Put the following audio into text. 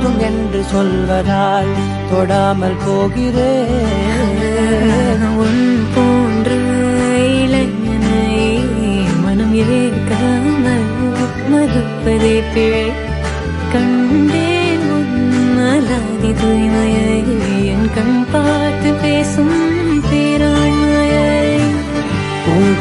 போதும் என்று சொல்வதால் தொடாமல் போகிறேன். உன் போன்ற இளைஞனை மனம் ஏற்காமல் மதுப்பதே பிழை. கண்டேன் உன்னலாதி தூய்மையை, என் கண் பார்த்து பேசும் பேராண்மையை. உன்